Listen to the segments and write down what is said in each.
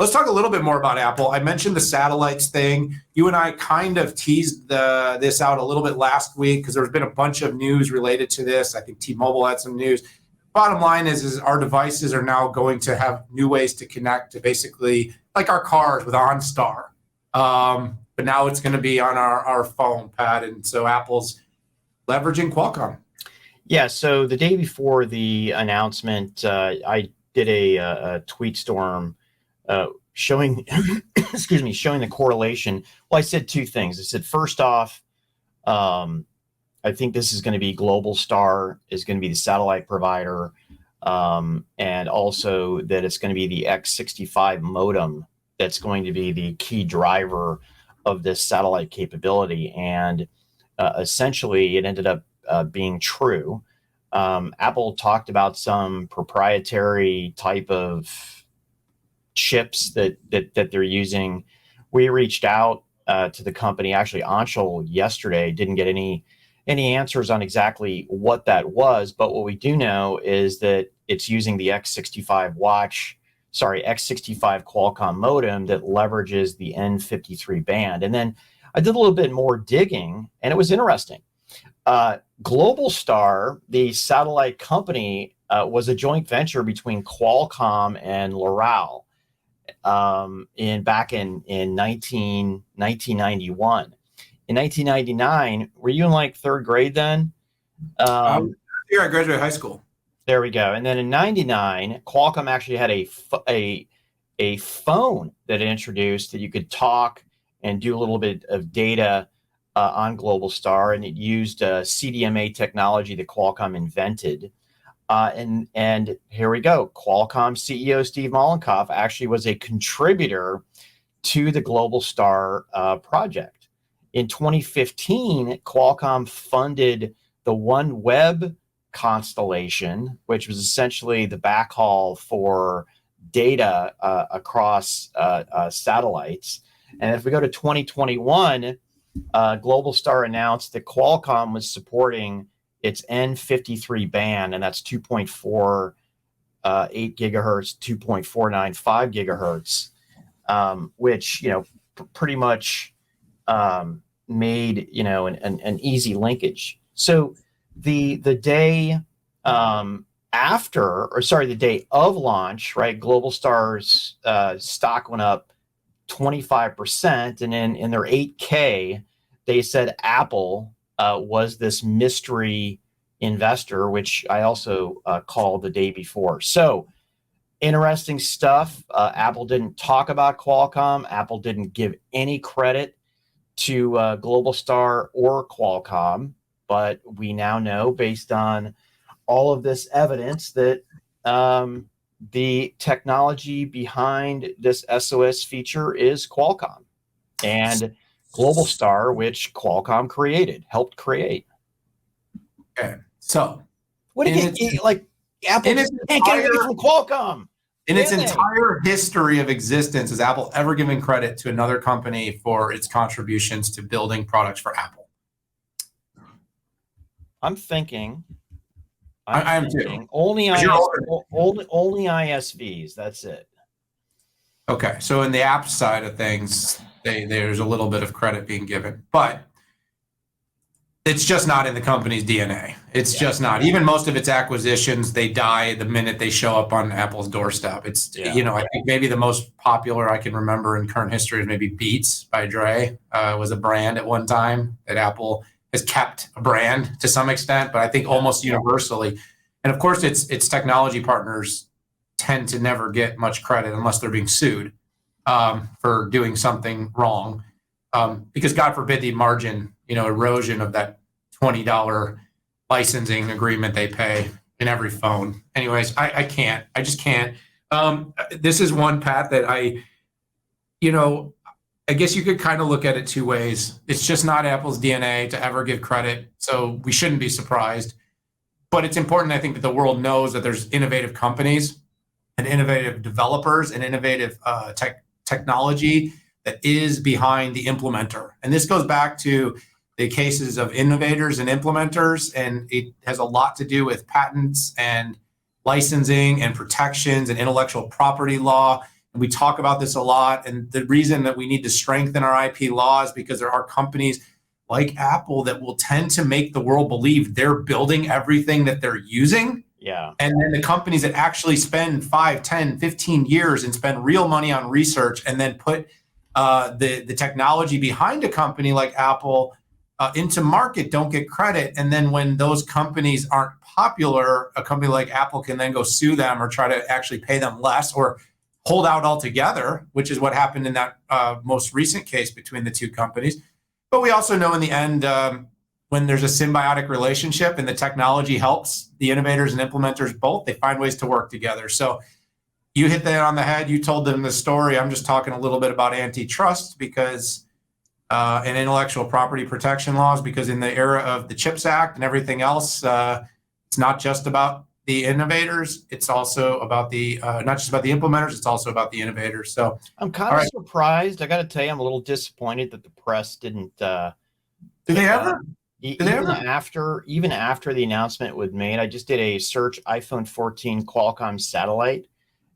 Let's talk a little bit more about Apple. I mentioned the satellites thing. You and I kind of teased this out a little bit last week because there's been a bunch of news related to this. I think T-Mobile had some news. Bottom line is our devices are now going to have new ways to connect to basically like our cars with OnStar. But now it's going to be on our phone, Pat. And so Apple's leveraging Qualcomm. Yeah, so the day before the announcement, I did a tweet storm showing, showing the correlation. Well, I said two things. I said, first off, I think this is going to be Global Star is going to be the satellite provider, and also that it's going to be the X65 modem that's going to be the key driver of this satellite capability. And essentially, it ended up being true. Apple talked about some proprietary type of chips that they're using. We reached out to the company. Actually, Anshul yesterday didn't get any answers on exactly what that was, but what we do know is that it's using the X65 Qualcomm modem that leverages the N53 band. And then I did a little bit more digging, and it was interesting. Global Star, the satellite company, was a joint venture between Qualcomm and Loral back in 1991. In 1999, were you in like third grade then? Yeah, I graduated high school. There we go. And then in 99, Qualcomm actually had a phone that it introduced that you could talk and do a little bit of data on Global Star, and it used CDMA technology that Qualcomm invented. And here we go. Qualcomm CEO Steve Mollenkopf actually was a contributor to the Global Star project. In 2015, Qualcomm funded the OneWeb constellation, which was essentially the backhaul for data across satellites. And if we go to 2021, Global Star announced that Qualcomm was supporting its N53 band, and that's 2.48 gigahertz, 2.495 gigahertz, which pretty much made an easy linkage. So the day the day of launch, right? Global Star's stock went up 25%, and then in their 8K, they said Apple was this mystery investor, which I also called the day before. So interesting stuff. Apple didn't talk about Qualcomm. Apple didn't give any credit to Global Star or Qualcomm, but we now know based on all of this evidence that the technology behind this SOS feature is Qualcomm and Global Star, which Qualcomm helped create. Okay, so what did Apple can't get away from Qualcomm? In its entire history of existence, has Apple ever given credit to another company for its contributions to building products for Apple? I'm thinking. I am too. Only ISVs. That's it. Okay, so in the app side of things, there's a little bit of credit being given, but it's just not in the company's DNA. It's just not. Even most of its acquisitions, they die the minute they show up on Apple's doorstep. I think maybe the most popular I can remember in current history is maybe Beats by Dre. Was a brand at one time that Apple has kept a brand to some extent, but I think almost universally. And of course, its technology partners tend to never get much credit unless they're being sued for doing something wrong. Because God forbid the margin, erosion of that $20 licensing agreement they pay in every phone. Anyways, I just can't. This is one, Pat, that I guess you could kind of look at it two ways. It's just not Apple's DNA to ever give credit, so we shouldn't be surprised. But it's important, I think, that the world knows that there's innovative companies and innovative developers and innovative technology that is behind the implementer. And this goes back to the cases of innovators and implementers, and it has a lot to do with patents and licensing and protections and intellectual property law. and we talk about this a lot. And the reason that we need to strengthen our IP laws, because there are companies like Apple that will tend to make the world believe they're building everything that they're using. Yeah. And then the companies that actually spend 5, 10, 15 years and spend real money on research and then put the technology behind a company like Apple into market don't get credit. And then when those companies aren't popular, a company like Apple can then go sue them or try to actually pay them less or hold out altogether, which is what happened in that most recent case between the two companies. But we also know in the end, when there's a symbiotic relationship and the technology helps the innovators and implementers both, they find ways to work together. So you hit that on the head. You told them the story. I'm just talking a little bit about antitrust because and intellectual property protection laws, because in the era of the CHIPS Act and everything else, it's not just about the innovators. It's also about the not just about the implementers. It's also about the innovators. So I'm kind of surprised. I got to tell you, I'm a little disappointed that the press didn't. Do they ever? Even after the announcement was made, I just did a search iPhone 14 Qualcomm satellite,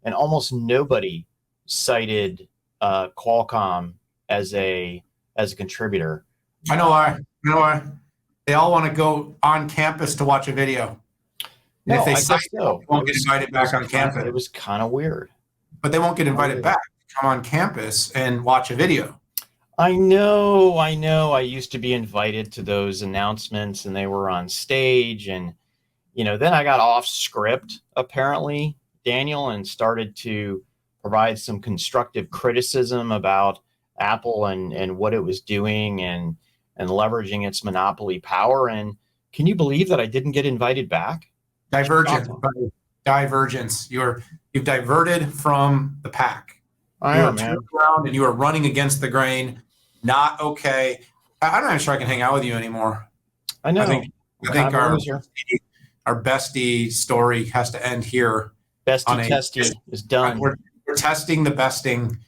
and almost nobody cited Qualcomm as a contributor. I know why. You know why? They all want to go on campus to watch a video. No, if they I guess so. They won't get invited back on campus. It was kind of weird. But they won't get invited back to come on campus and watch a video. I know. I used to be invited to those announcements, and they were on stage, and then I got off script, apparently, Daniel, and started to provide some constructive criticism about Apple and what it was doing and leveraging its monopoly power. And can you believe that I didn't get invited back? Divergence. You've diverted from the pack. I am, man. Around and you are running against the grain. Not okay. I'm not even sure I can hang out with you anymore. I know. I think our bestie story has to end here. Bestie testing is done. We're testing the besting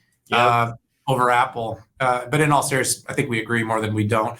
over Apple. But in all seriousness, I think we agree more than we don't.